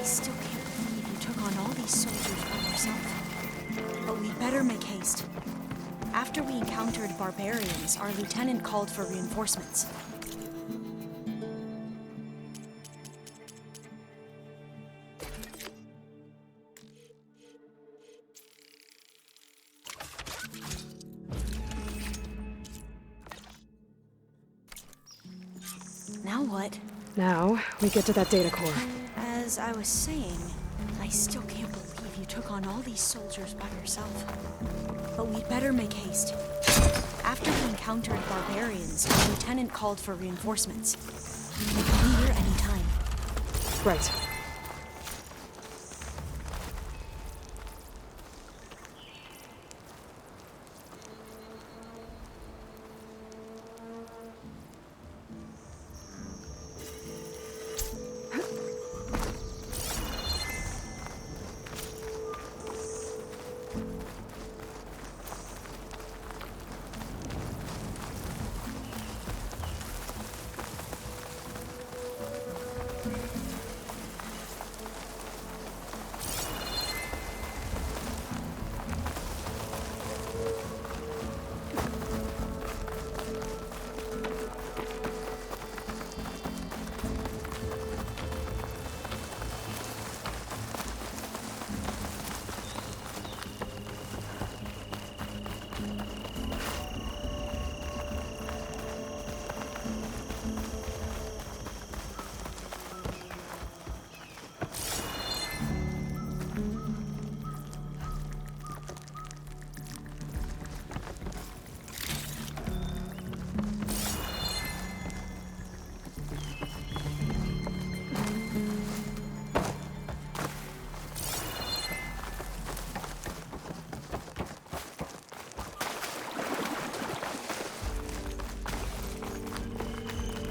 still can't believe you took on all these soldiers by yourself. But we'd better make haste. After we encountered barbarians, our lieutenant called for reinforcements. Now what? Now, we get to that data core. As I was saying, I still can't believe you took on all these soldiers by yourself. But we'd better make haste. After we encountered barbarians, our lieutenant called for reinforcements. We can be here anytime. Right.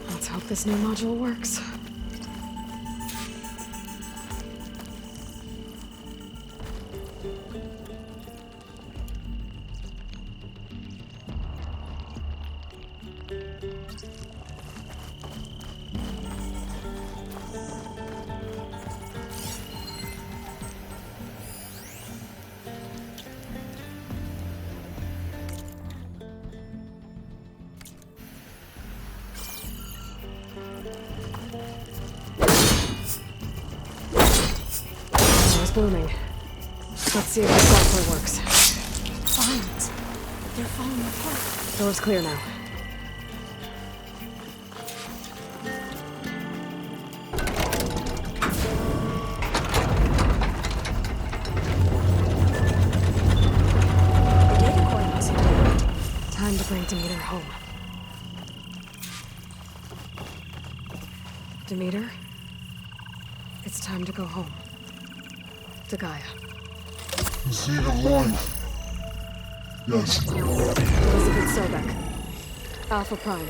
Let's hope this new module works. Blooming. Let's see if the software works. Vines. They're falling apart. Door's clear now. The data core must have been. Time to bring Demeter home. Demeter? It's time to go home. To Gaia. Is he alive? Yes. Elizabeth Sobek. Alpha Prime.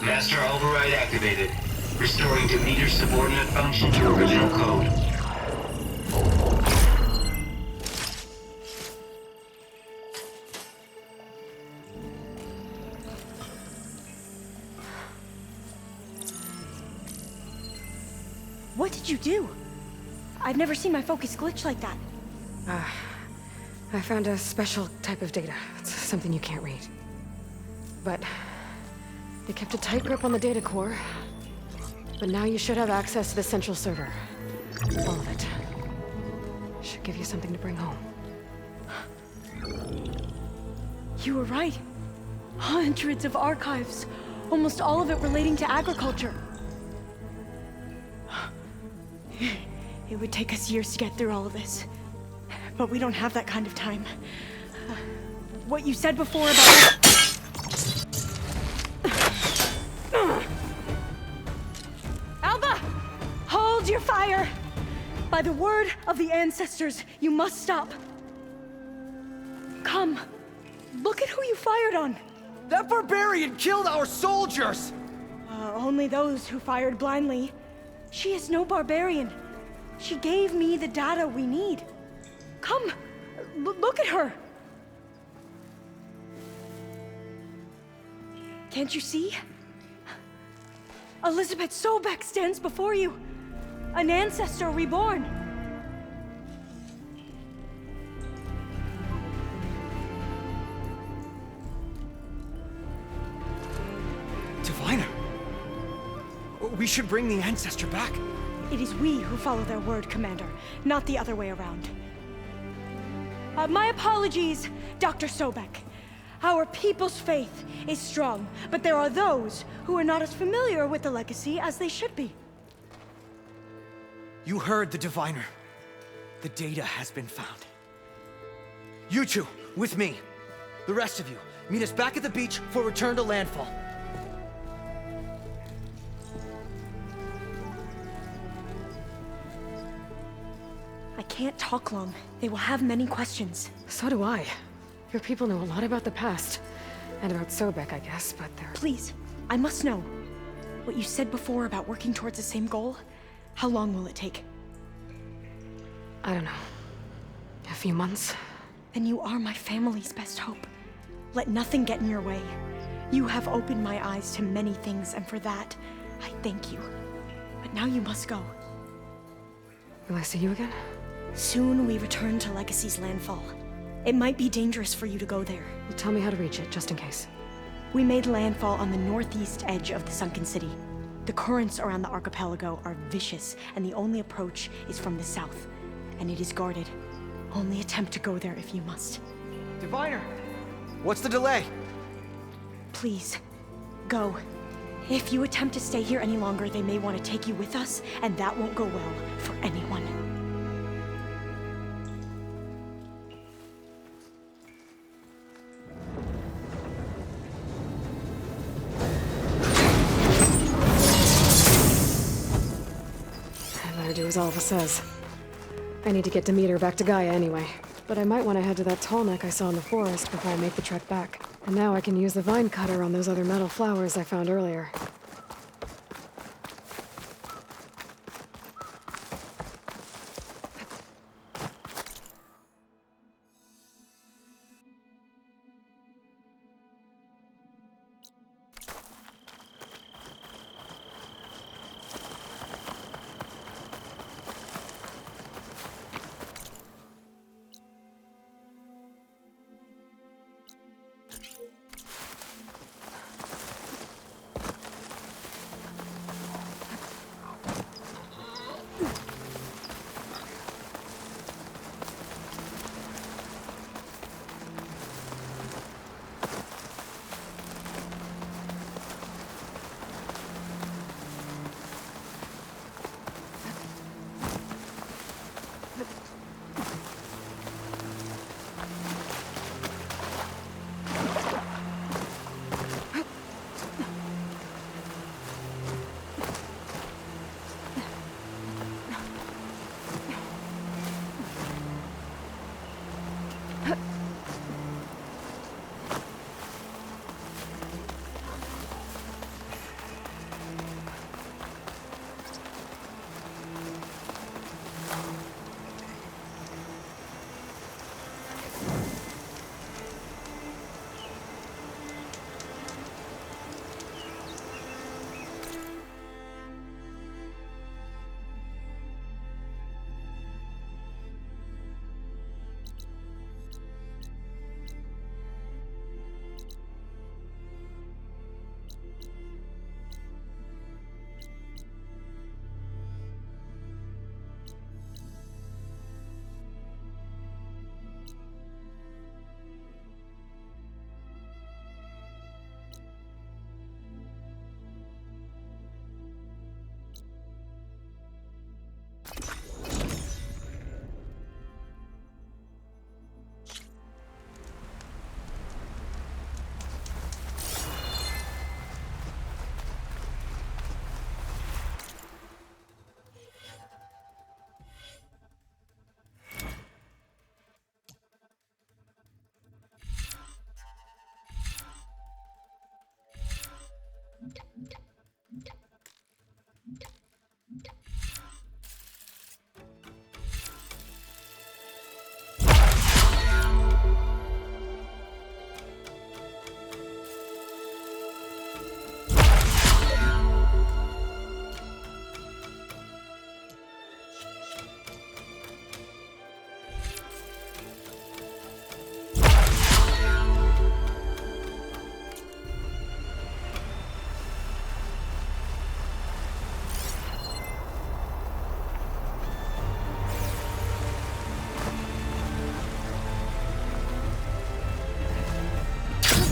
Master override activated. Restoring Demeter's subordinate function to original code. What did you do? I've never seen my focus glitch like that. I found a special type of data. It's something you can't read. But they kept a tight grip on the data core. But now you should have access to the central server. All of it. Should give you something to bring home. You were right. Hundreds of archives. Almost all of it relating to agriculture. It would take us years to get through all of this. But we don't have that kind of time. What you said before about... Alba! Hold your fire! By the word of the ancestors, you must stop. Come. Look at who you fired on. That barbarian killed our soldiers! Only those who fired blindly. She is no barbarian. She gave me the data we need. Come, look at her. Can't you see? Elizabeth Sobek stands before you. An ancestor reborn! Diviner! We should bring the ancestor back. It is we who follow their word, Commander, not the other way around. My apologies, Dr. Sobek. Our people's faith is strong, but there are those who are not as familiar with the legacy as they should be. You heard the diviner. The data has been found. You two, with me. The rest of you, meet us back at the beach for return to landfall. I can't talk long. They will have many questions. So do I. Your people know a lot about the past. And about Sobek, I guess, but they're... Please, I must know. What you said before about working towards the same goal, how long will it take? I don't know. A few months? Then you are my family's best hope. Let nothing get in your way. You have opened my eyes to many things, and for that, I thank you. But now you must go. Will I see you again? Soon we return to Legacy's landfall. It might be dangerous for you to go there. Well, tell me how to reach it, just in case. We made landfall on the northeast edge of the sunken city. The currents around the archipelago are vicious, and the only approach is from the south. And it is guarded. Only attempt to go there if you must. Diviner! What's the delay? Please, go. If you attempt to stay here any longer, they may want to take you with us, and that won't go well for anyone. I better do as Alva says. I need to get Demeter back to Gaia anyway. But I might want to head to that tall neck I saw in the forest before I make the trek back. And now I can use the vine cutter on those other metal flowers I found earlier.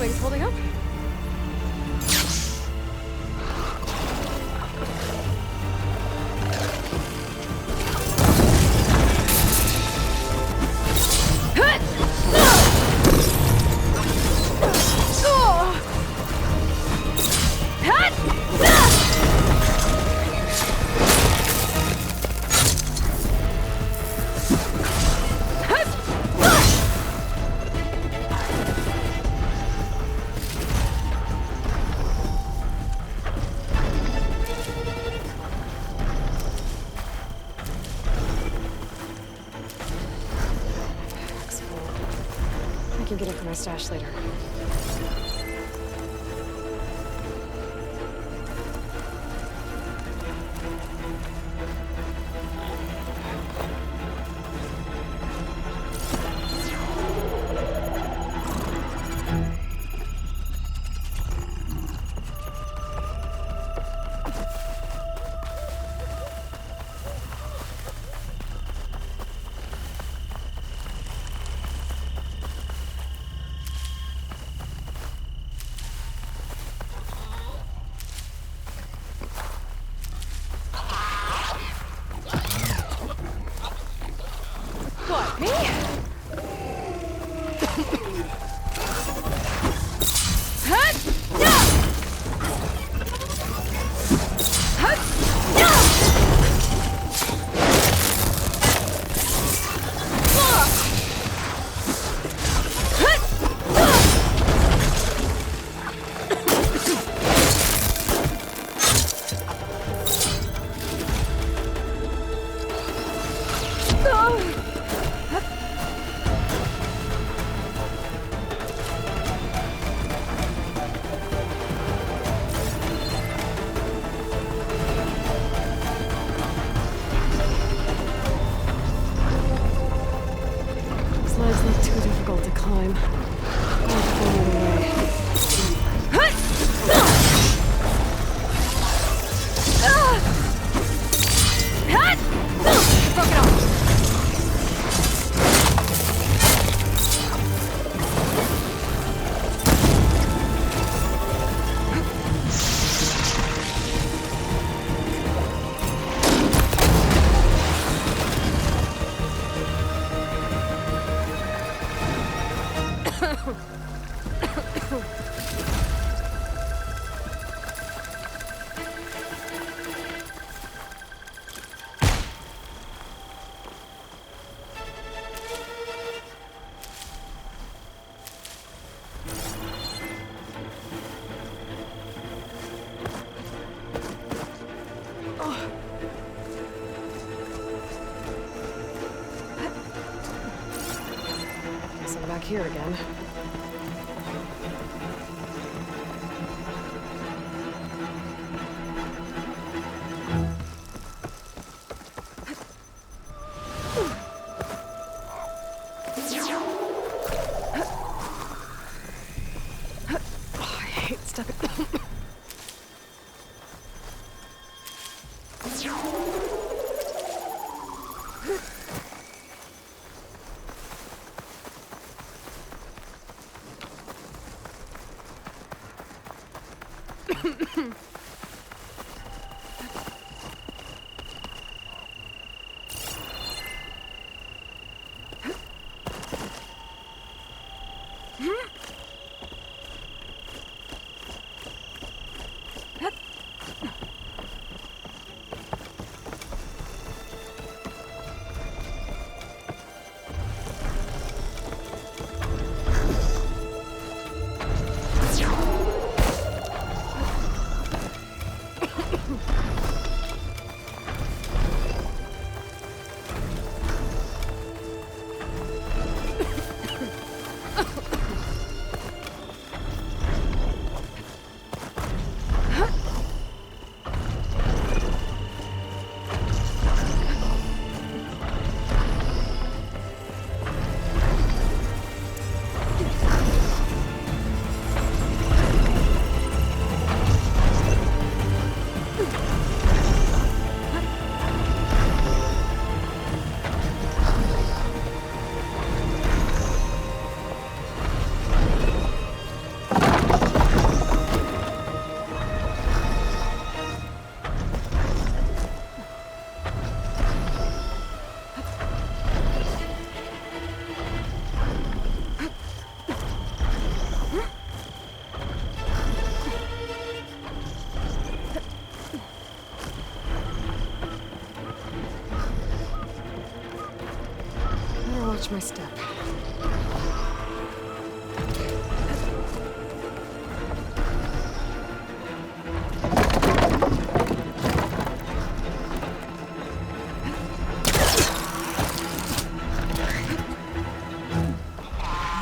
Wing's holding up? I can get it from my stash later. What, me? Slides look too difficult to climb. I'll have to find another way. Fuck it off! Guess I'm back here again. Oh, I hate stepping. Watch my step.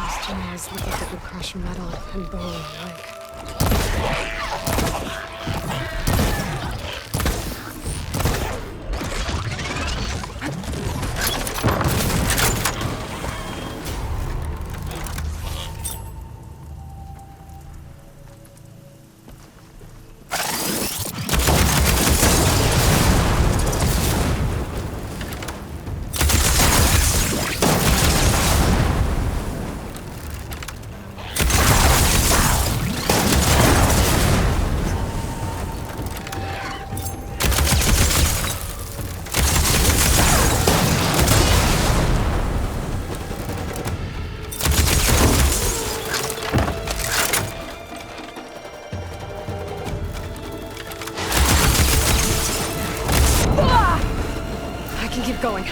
These jaws look like they could crush metal and bone alike. I can keep going.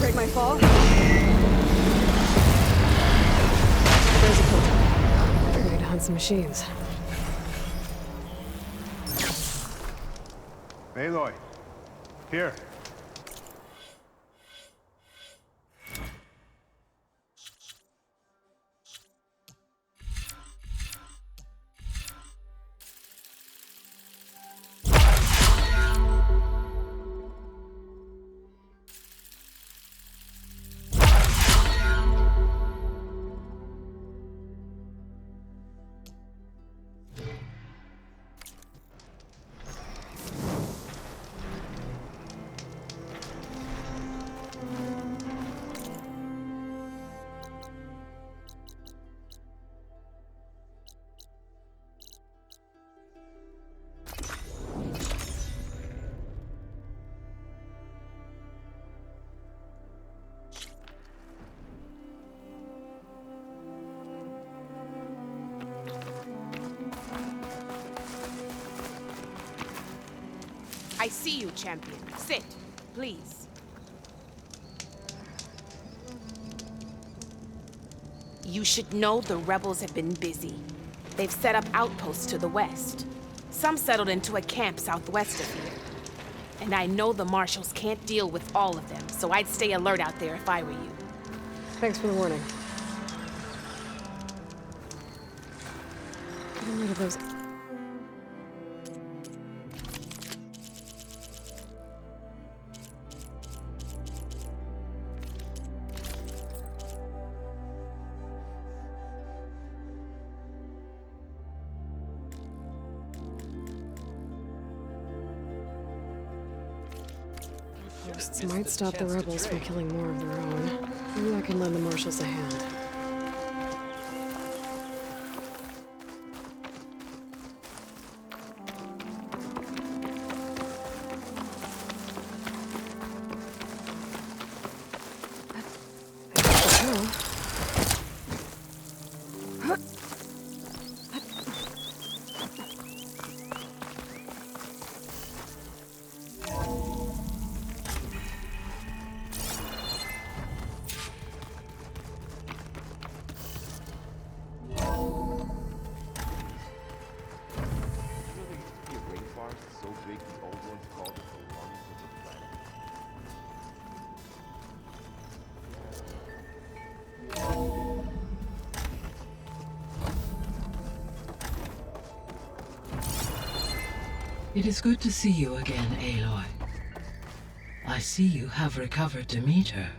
orchestrate my fall. There's a filter. Ready to hunt some machines. Aloy, here. I see you, champion. Sit, please. You should know the rebels have been busy. They've set up outposts to the west. Some settled into a camp southwest of here. And I know the marshals can't deal with all of them, so I'd stay alert out there if I were you. Thanks for the warning. Getting rid of those. Posts might stop the rebels from killing more of their own. Maybe I can lend the marshals a hand. It is good to see you again, Aloy. I see you have recovered Demeter.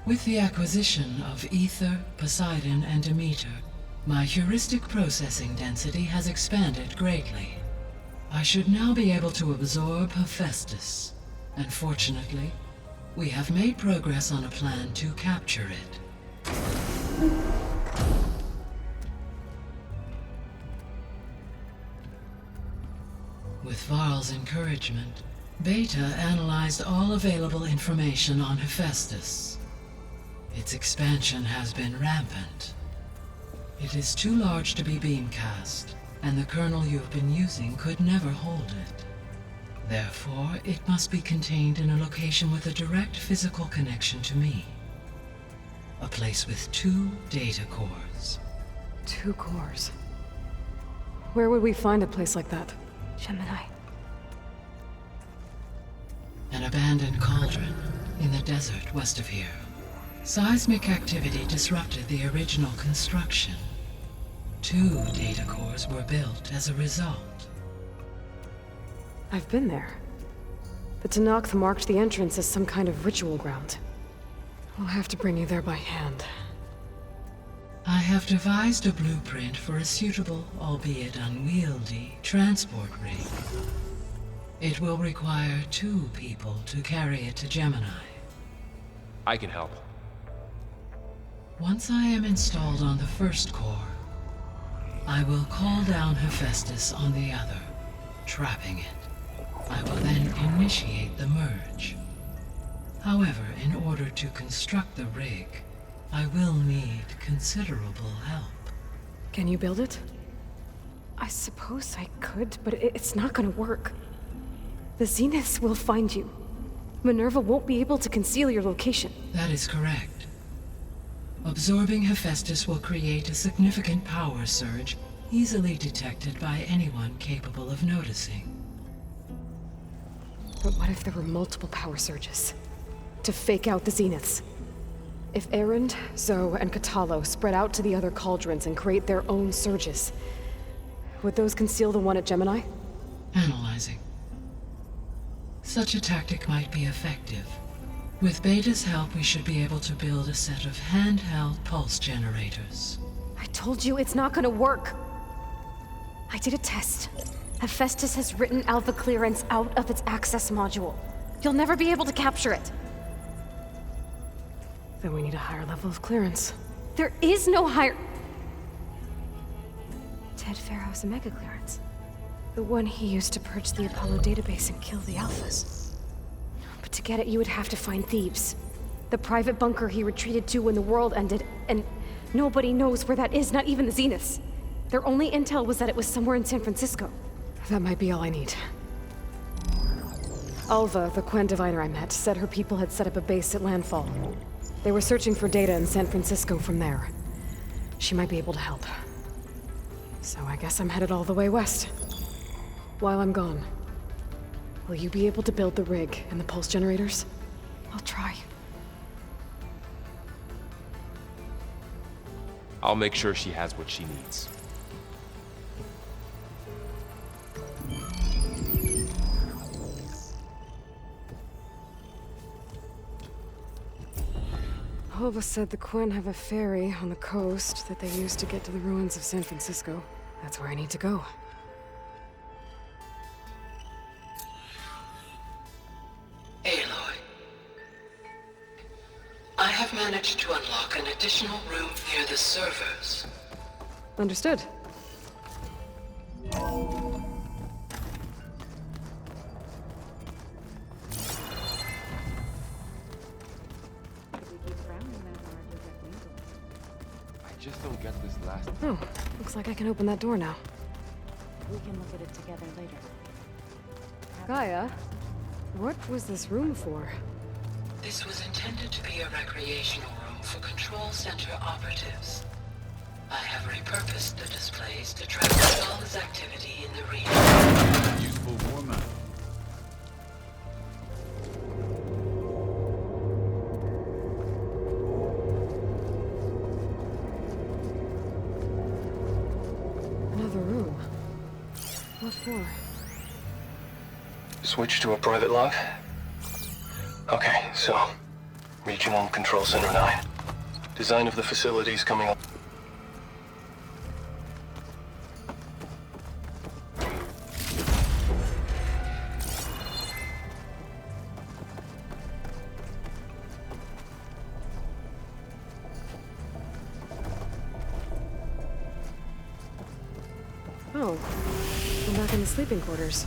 With the acquisition of Ether, Poseidon, and Demeter, my heuristic processing density has expanded greatly. I should now be able to absorb Hephaestus, and fortunately, we have made progress on a plan to capture it. With Varl's encouragement, Beta analyzed all available information on Hephaestus. Its expansion has been rampant. It is too large to be beamcast, and the kernel you have been using could never hold it. Therefore, it must be contained in a location with a direct physical connection to me. A place with 2 data cores. 2 cores. Where would we find a place like that? Gemini. An abandoned cauldron in the desert west of here. Seismic activity disrupted the original construction. 2 data cores were built as a result. I've been there. The Tenakth marked the entrance as some kind of ritual ground. I'll have to bring you there by hand. I have devised a blueprint for a suitable, albeit unwieldy, transport rig. It will require 2 people to carry it to Gemini. I can help. Once I am installed on the first core, I will call down Hephaestus on the other. trapping it. I will then initiate the merge. However, in order to construct the rig, I will need considerable help. Can you build it? I suppose I could, but it's not gonna work. The Zeniths will find you. Minerva won't be able to conceal your location. That is correct. Absorbing Hephaestus will create a significant power surge, easily detected by anyone capable of noticing. But what if there were multiple power surges? To fake out the Zeniths? If Erend, Zoe, and Katalo spread out to the other cauldrons and create their own surges, would those conceal the one at Gemini? Analyzing. Such a tactic might be effective. With Beta's help, we should be able to build a set of handheld pulse generators. I told you it's not gonna work! I did a test. Hephaestus has written Alpha clearance out of its access module. You'll never be able to capture it. Then we need a higher level of clearance. There is no higher... Ted Pharaoh's Omega clearance. The one he used to purge the Apollo database and kill the Alphas. But to get it, you would have to find Thebes. The private bunker he retreated to when the world ended, and nobody knows where that is, not even the Zeniths. Their only intel was that it was somewhere in San Francisco. That might be all I need. Alva, the Quen diviner I met, said her people had set up a base at landfall. They were searching for data in San Francisco from there. She might be able to help. So I guess I'm headed all the way west. While I'm gone, will you be able to build the rig and the pulse generators? I'll try. I'll make sure she has what she needs. Hova said the Quen have a ferry on the coast that they use to get to the ruins of San Francisco. That's where I need to go. Aloy. I have managed to unlock an additional room near the servers. Understood. I just don't get this last... Oh, looks like I can open that door now. We can look at it together later. Gaia, what was this room for? This was intended to be a recreational room for control center operatives. I have repurposed the displays to track Stal's activity in the region. Useful format. Another room. What for? Switch to a private log? Okay, so... Regional Control Center 9. Design of the facilities coming up. Oh, I'm back in the sleeping quarters.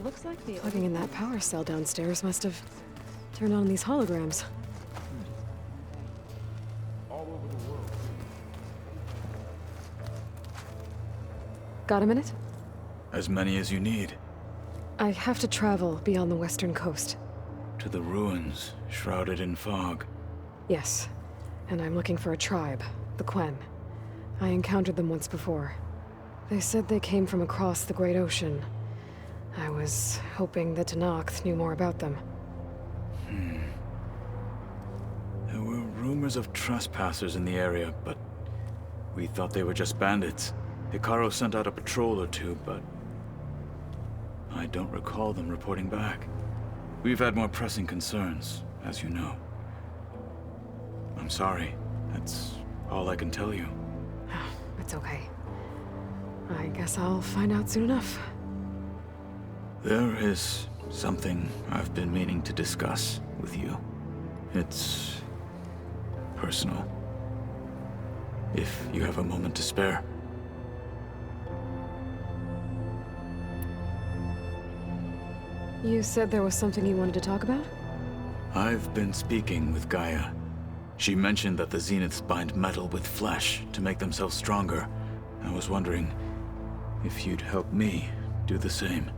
Looks like the Plugging in that power cell downstairs must have turned on these holograms. Got a minute? As many as you need. I have to travel beyond the western coast. To the ruins, shrouded in fog. Yes, and I'm looking for a tribe, the Quen. I encountered them once before. They said they came from across the Great Ocean. I was hoping that Tenakth knew more about them. There were rumors of trespassers in the area, but we thought they were just bandits. Hikaru sent out a patrol or two, but I don't recall them reporting back. We've had more pressing concerns, as you know. I'm sorry. That's all I can tell you. It's okay. I guess I'll find out soon enough. There is something I've been meaning to discuss with you. It's personal. If you have a moment to spare. You said there was something you wanted to talk about? I've been speaking with Gaia. She mentioned that the Zeniths bind metal with flesh to make themselves stronger. I was wondering if you'd help me do the same.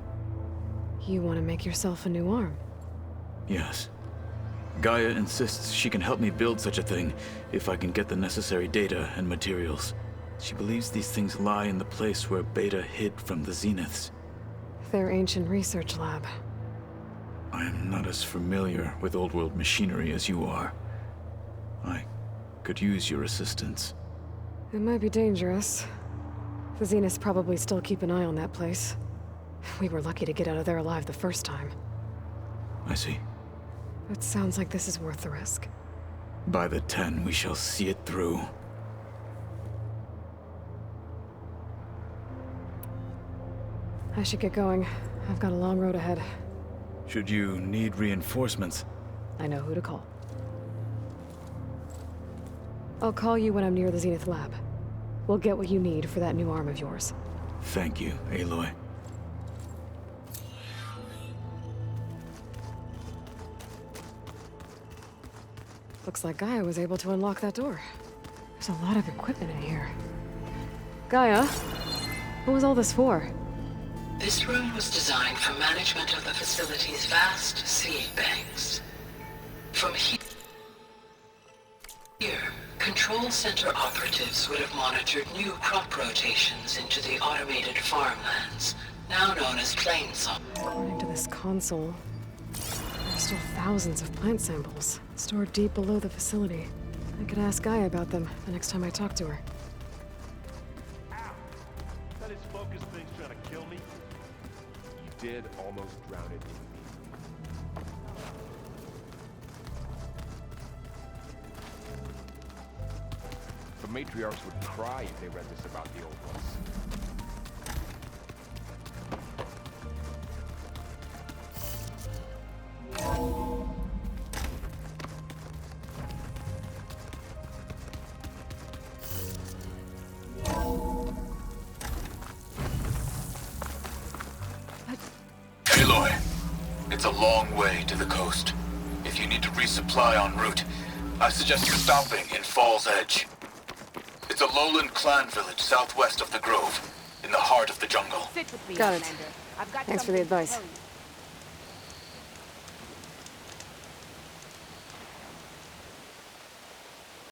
You want to make yourself a new arm? Yes. Gaia insists she can help me build such a thing if I can get the necessary data and materials. She believes these things lie in the place where Beta hid from the Zeniths. Their ancient research lab. I am not as familiar with old-world machinery as you are. I could use your assistance. It might be dangerous. The Zeniths probably still keep an eye on that place. We were lucky to get out of there alive the first time. I see. It sounds like this is worth the risk. By the 10, we shall see it through. I should get going. I've got a long road ahead. Should you need reinforcements? I know who to call. I'll call you when I'm near the Zenith lab. We'll get what you need for that new arm of yours. Thank you, Aloy. Looks like Gaia was able to unlock that door. There's a lot of equipment in here. Gaia, what was all this for? This room was designed for management of the facility's vast seed banks. From here, Control Center operatives would have monitored new crop rotations into the automated farmlands, now known as Plains. According to this console, there are still thousands of plant samples stored deep below the facility. I could ask Gaia about them the next time I talk to her. That his focus thing's trying to kill me. You did almost drown it in me. The matriarchs would cry if they read this about the old ones. Aloy, it's a long way to the coast. If you need to resupply en route, I suggest you stopping in Falls Edge. It's a lowland clan village southwest of the Grove, in the heart of the jungle. Got it. Thanks for the advice.